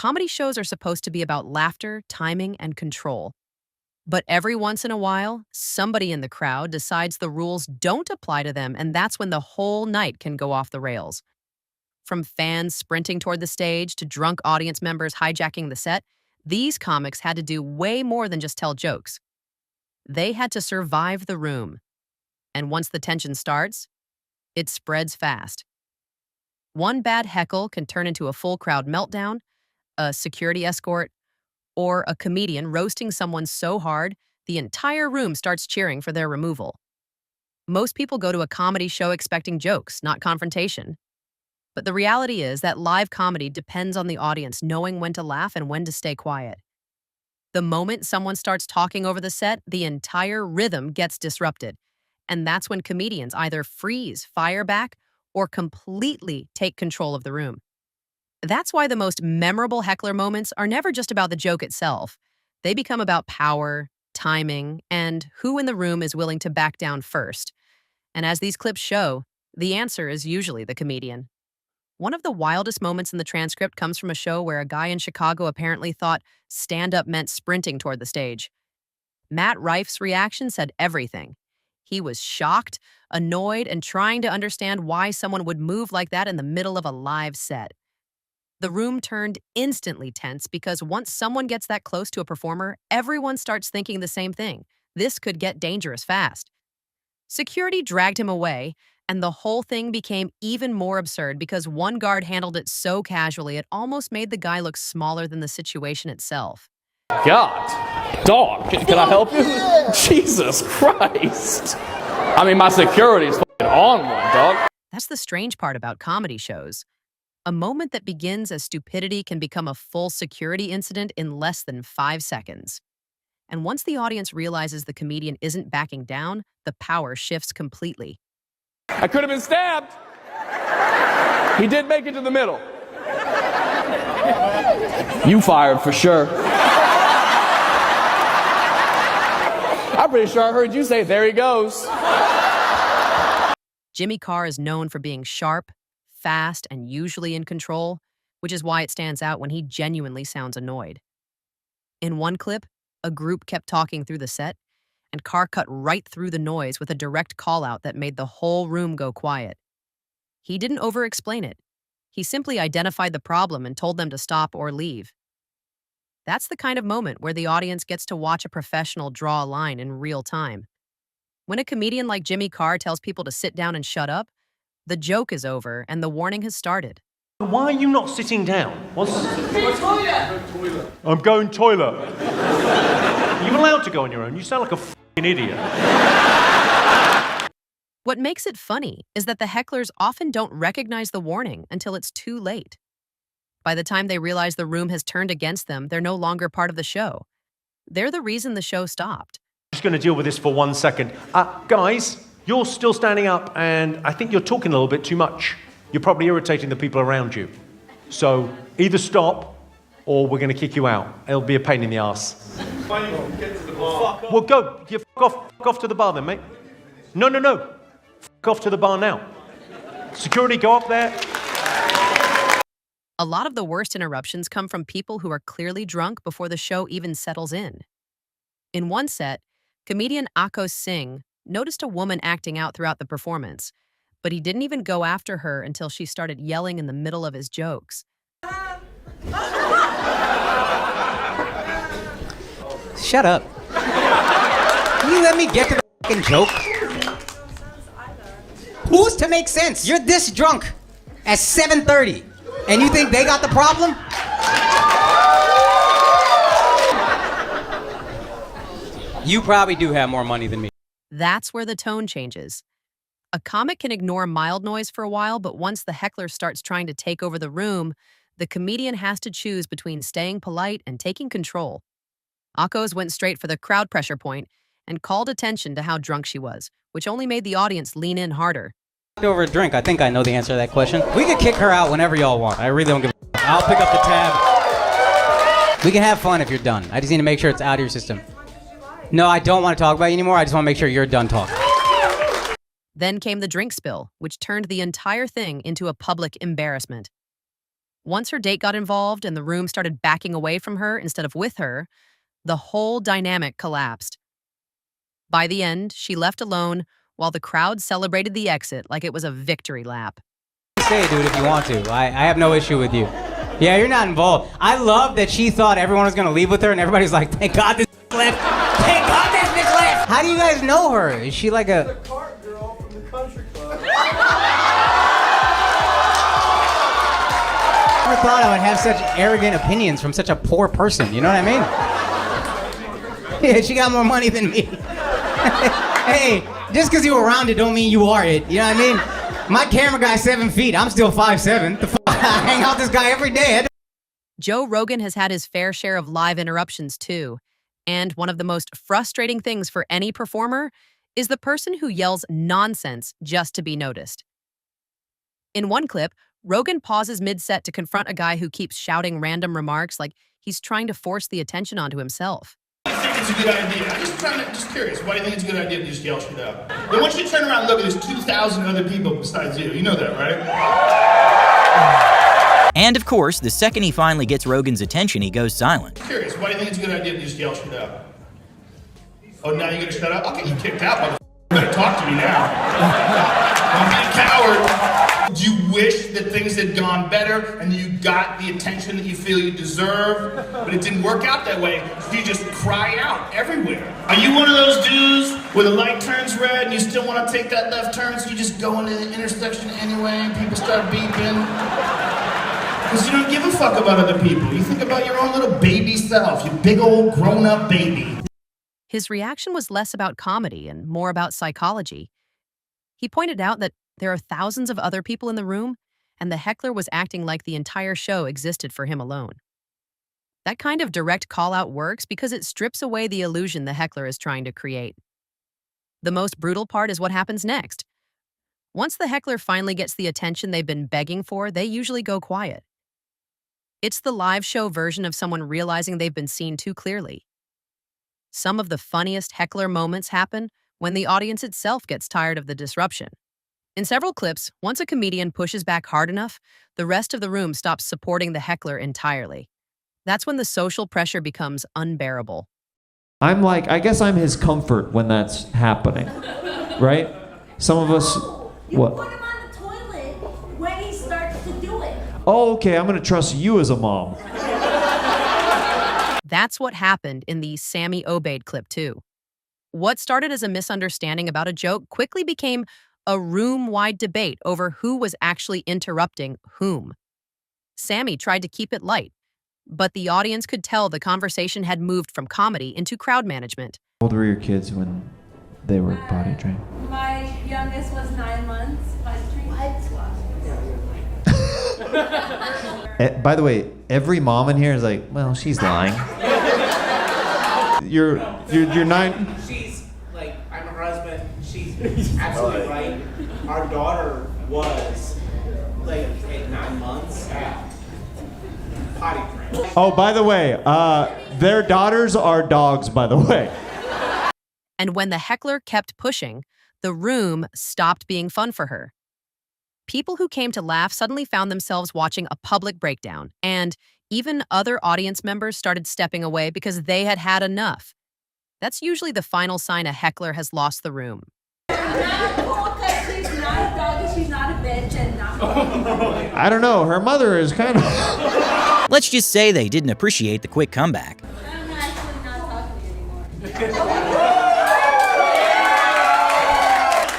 Comedy shows are supposed to be about laughter, timing, and control. But every once in a while, somebody in the crowd decides the rules don't apply to them, and that's when the whole night can go off the rails. From fans sprinting toward the stage to drunk audience members hijacking the set, these comics had to do way more than just tell jokes. They had to survive the room. And once the tension starts, it spreads fast. One bad heckle can turn into a full crowd meltdown, a security escort, or a comedian roasting someone so hard the entire room starts cheering for their removal. Most people go to a comedy show expecting jokes, not confrontation. But the reality is that live comedy depends on the audience knowing when to laugh and when to stay quiet. The moment someone starts talking over the set, the entire rhythm gets disrupted. And that's when comedians either freeze, fire back, or completely take control of the room. That's why the most memorable heckler moments are never just about the joke itself. They become about power, timing, and who in the room is willing to back down first. And as these clips show, the answer is usually the comedian. One of the wildest moments in the transcript comes from a show where a guy in Chicago apparently thought stand-up meant sprinting toward the stage. Matt Rife's reaction said everything. He was shocked, annoyed, and trying to understand why someone would move like that in the middle of a live set. The room turned instantly tense because once someone gets that close to a performer, everyone starts thinking the same thing. This could get dangerous fast. Security dragged him away, and the whole thing became even more absurd because one guard handled it so casually it almost made the guy look smaller than the situation itself. God, dog, can I help you? Jesus Christ. I mean, my security's fucking on one, dog. That's the strange part about comedy shows. A moment that begins as stupidity can become a full security incident in less than 5 seconds. And once the audience realizes the comedian isn't backing down, the power shifts completely. I could have been stabbed. He did make it to the middle. You fired for sure. I'm pretty sure I heard you say, there he goes. Jimmy Carr is known for being sharp, fast, and usually in control, which is why it stands out when he genuinely sounds annoyed. In one clip, a group kept talking through the set, and Carr cut right through the noise with a direct call-out that made the whole room go quiet. He didn't over-explain it. He simply identified the problem and told them to stop or leave. That's the kind of moment where the audience gets to watch a professional draw a line in real time. When a comedian like Jimmy Carr tells people to sit down and shut up, the joke is over and the warning has started. Why are you not sitting down? Toilet. I'm going toilet. Are you allowed to go on your own? You sound like a f***ing idiot. What makes it funny is that the hecklers often don't recognize the warning until it's too late. By the time they realize the room has turned against them, they're no longer part of the show. They're the reason the show stopped. I'm just going to deal with this for 1 second. Guys, you're still standing up and I think you're talking a little bit too much. You're probably irritating the people around you. So either stop or we're going to kick you out. It'll be a pain in the ass. Get to the bar. Well, go. You fuck off to the bar then, mate. No. Fuck off to the bar now. Security, go up there. A lot of the worst interruptions come from people who are clearly drunk before the show even settles in. In one set, comedian Akos Singh noticed a woman acting out throughout the performance, but he didn't even go after her until she started yelling in the middle of his jokes. Shut up. Can you let me get to the fucking joke? Who's to make sense? You're this drunk at 7:30, and you think they got the problem? You probably do have more money than me. That's where the tone changes. A comic can ignore mild noise for a while, but once the heckler starts trying to take over the room, the comedian has to choose between staying polite and taking control. Akos went straight for the crowd pressure point and called attention to how drunk she was, which only made the audience lean in harder. Over a drink, I think I know the answer to that question. We can kick her out whenever y'all want. I really don't give a f***. I'll pick up the tab. We can have fun if you're done. I just need to make sure it's out of your system. No, I don't want to talk about you anymore. I just want to make sure you're done talking. Then came the drink spill, which turned the entire thing into a public embarrassment. Once her date got involved and the room started backing away from her instead of with her, the whole dynamic collapsed. By the end, she left alone while the crowd celebrated the exit like it was a victory lap. Say, dude, if you want to. I have no issue with you. Yeah, you're not involved. I love that she thought everyone was going to leave with her, and everybody's like, thank God this left. Thank God this bitch left. How do you guys know her? Is she like a... The cart girl from the country club. I never thought I would have such arrogant opinions from such a poor person. You know what I mean? Yeah, she got more money than me. Hey, just because you were around it don't mean you are it. You know what I mean? My camera guy's 7 feet. I'm still 5'7". The I hang out with this guy every day. Joe Rogan has had his fair share of live interruptions too. And one of the most frustrating things for any performer is the person who yells nonsense just to be noticed. In one clip, Rogan pauses mid-set to confront a guy who keeps shouting random remarks like he's trying to force the attention onto himself. I think it's a good idea. I'm just curious. Why do you think it's a good idea to just yell shit out? Then once you turn around and look, there's 2,000 other people besides you. You know that, right? And of course, the second he finally gets Rogan's attention, he goes silent. Curious. Why do you think it's a good idea to just yell shit out? Oh, now you're gonna shut up? I'll get you kicked out, motherfucker. You better talk to me now. Don't be a coward. Do you wish that things had gone better and you got the attention that you feel you deserve, but it didn't work out that way, so you just cry out everywhere? Are you one of those dudes where the light turns red and you still want to take that left turn, so you just go into the intersection anyway and people start beeping? Because you don't give a fuck about other people. You think about your own little baby self, you big old grown-up baby. His reaction was less about comedy and more about psychology. He pointed out that there are thousands of other people in the room, and the heckler was acting like the entire show existed for him alone. That kind of direct call-out works because it strips away the illusion the heckler is trying to create. The most brutal part is what happens next. Once the heckler finally gets the attention they've been begging for, they usually go quiet. It's the live show version of someone realizing they've been seen too clearly. Some of the funniest heckler moments happen when the audience itself gets tired of the disruption. In several clips, once a comedian pushes back hard enough, the rest of the room stops supporting the heckler entirely. That's when the social pressure becomes unbearable. I guess I'm his comfort when that's happening, right? Some of us, You what? put him on the toilet when he starts to do it. Oh, okay, I'm gonna trust you as a mom. That's what happened in the Sammy Obeid clip too. What started as a misunderstanding about a joke quickly became a room-wide debate over who was actually interrupting whom. Sammy tried to keep it light, but the audience could tell the conversation had moved from comedy into crowd management. How old were your kids when they were potty trained? My youngest was 9 months. By the way, every mom in here is like, well, she's lying. You're 9. She's like, I'm her husband. She's absolutely right. Our daughter was like at 9 months. Potty trained. Oh, by the way, their daughters are dogs, by the way. And when the heckler kept pushing, the room stopped being fun for her. People who came to laugh suddenly found themselves watching a public breakdown, and even other audience members started stepping away because they had had enough. That's usually the final sign a heckler has lost the room. Not cool because she's not a dog and she's not a bitch and not I don't know, her mother is kind of... Let's just say they didn't appreciate the quick comeback. I'm actually not talking to you anymore.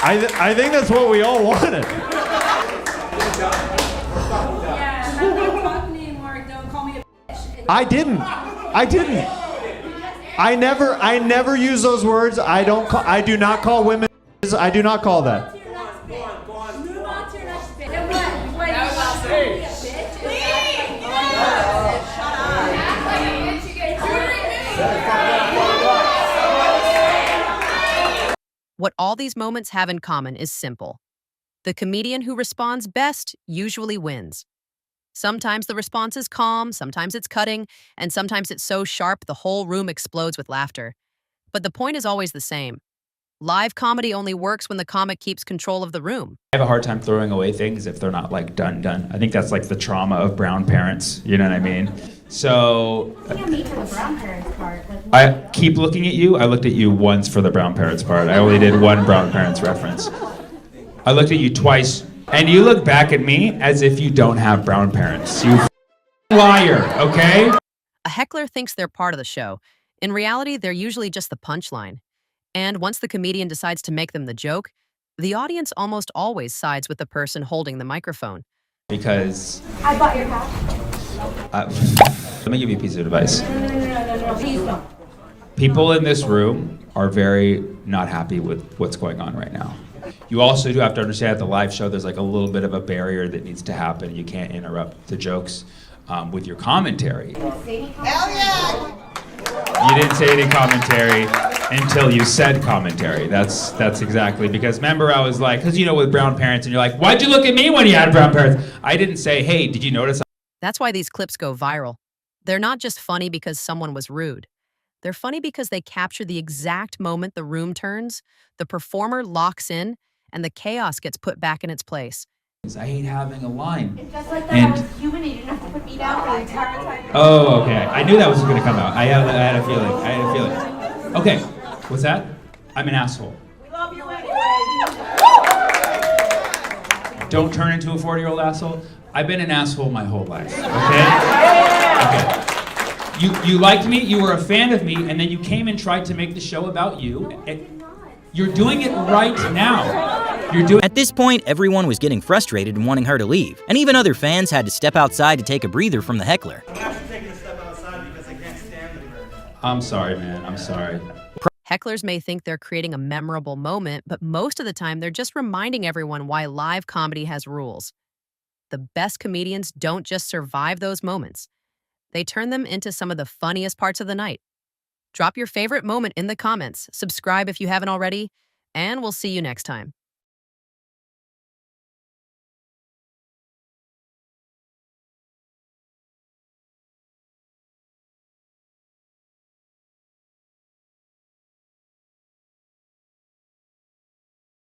I think that's what we all wanted. Yeah, I'm not talking to you anymore. Don't call me a bitch. I didn't. I never use those words. I do not call women. I do not call that. Move on to your next bitch. And what? What? You want to call me a bitch? What all these moments have in common is simple. The comedian who responds best usually wins. Sometimes the response is calm, sometimes it's cutting, and sometimes it's so sharp the whole room explodes with laughter. But the point is always the same. Live comedy only works when the comic keeps control of the room. I have a hard time throwing away things if they're not like done. I think that's like the trauma of brown parents, you know what I mean? So I keep looking at you. I looked at you once for the brown parents part. I only did one brown parents reference. I looked at you twice, and you look back at me as if you don't have brown parents. You liar, okay? A heckler thinks they're part of the show. In reality, they're usually just the punchline. And once the comedian decides to make them the joke, the audience almost always sides with the person holding the microphone. Because I bought your hat. let me give you a piece of advice. No, please don't. People in this room are very not happy with what's going on right now. You also do have to understand at the live show, there's like a little bit of a barrier that needs to happen. You can't interrupt the jokes with your commentary. Hell yeah! You didn't say any commentary until you said commentary. That's exactly, because remember I was like, because with brown parents and you're like, why'd you look at me when you had brown parents? I didn't say, hey, did you notice? That's why these clips go viral. They're not just funny because someone was rude. They're funny because they capture the exact moment the room turns, the performer locks in, and the chaos gets put back in its place. I hate having a line. It's just like that. I was human. You didn't have to put me down for the entire time. Oh, okay. I knew that was going to come out. I had a feeling. Okay. What's that? I'm an asshole. We love you anyway. Don't turn into a 40-year-old asshole. I've been an asshole my whole life. Okay? You liked me, you were a fan of me, and then you came and tried to make the show about you. You're doing it right now. At this point, everyone was getting frustrated and wanting her to leave, and even other fans had to step outside to take a breather from the heckler. I'm actually taking a step outside because I can't stand her. I'm sorry, man. I'm sorry. Hecklers may think they're creating a memorable moment, but most of the time they're just reminding everyone why live comedy has rules. The best comedians don't just survive those moments. They turn them into some of the funniest parts of the night. Drop your favorite moment in the comments, subscribe if you haven't already, and we'll see you next time.